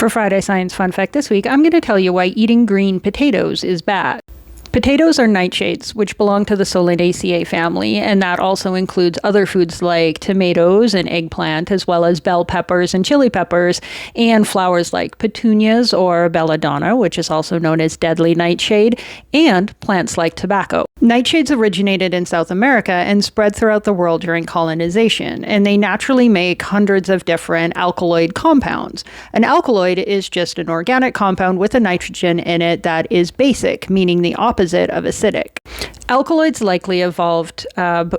For Friday Science Fun Fact this week, I'm going to tell you why eating green potatoes is bad. Potatoes are nightshades, which belong to the Solidaceae family, and that also includes other foods like tomatoes and eggplant, as well as bell peppers and chili peppers, and flowers like petunias or belladonna, which is also known as deadly nightshade, and plants like tobacco. Nightshades originated in South America and spread throughout the world during colonization, and they naturally make hundreds of different alkaloid compounds. An alkaloid is just an organic compound with a nitrogen in it that is basic, meaning the opposite of acidic. Alkaloids likely evolved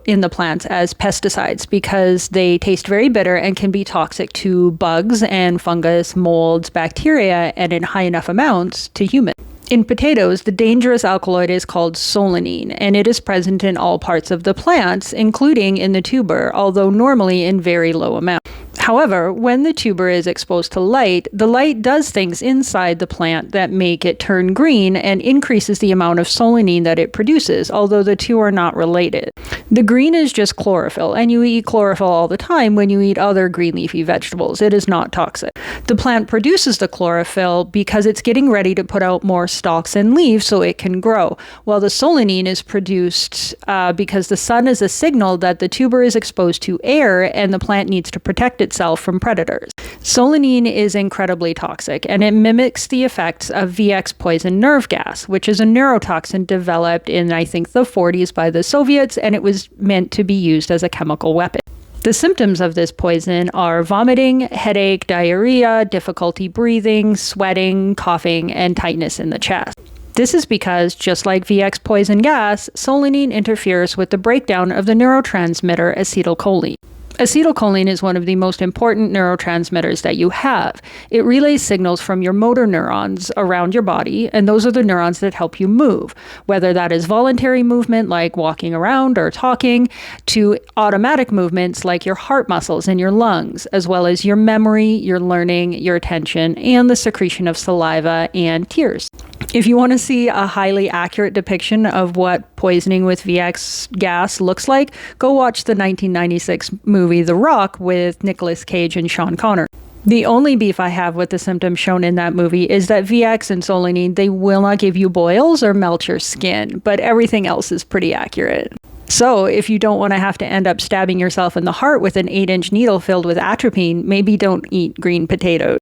in the plants as pesticides because they taste very bitter and can be toxic to bugs and fungus, molds, bacteria, and in high enough amounts to humans. In potatoes, the dangerous alkaloid is called solanine, and it is present in all parts of the plants, including in the tuber, although normally in very low amounts. However, when the tuber is exposed to light, the light does things inside the plant that make it turn green and increases the amount of solanine that it produces, although the two are not related. The green is just chlorophyll, and you eat chlorophyll all the time when you eat other green leafy vegetables. It is not toxic. The plant produces the chlorophyll because it's getting ready to put out more stalks and leaves so it can grow, while the solanine is produced because the sun is a signal that the tuber is exposed to air and the plant needs to protect itself from predators. Solanine is incredibly toxic, and it mimics the effects of VX poison nerve gas, which is a neurotoxin developed in, I think, the 40s by the Soviets, and it was meant to be used as a chemical weapon. The symptoms of this poison are vomiting, headache, diarrhea, difficulty breathing, sweating, coughing, and tightness in the chest. This is because, just like VX poison gas, solanine interferes with the breakdown of the neurotransmitter acetylcholine. Acetylcholine is one of the most important neurotransmitters that you have. It relays signals from your motor neurons around your body, and those are the neurons that help you move, whether that is voluntary movement like walking around or talking, to automatic movements like your heart muscles and your lungs, as well as your memory, your learning, your attention, and the secretion of saliva and tears. If you want to see a highly accurate depiction of what poisoning with VX gas looks like, go watch the 1996 movie The Rock with Nicolas Cage and Sean Connery. The only beef I have with the symptoms shown in that movie is that VX and solanine, they will not give you boils or melt your skin, but everything else is pretty accurate. So if you don't want to have to end up stabbing yourself in the heart with an 8-inch needle filled with atropine, maybe don't eat green potatoes.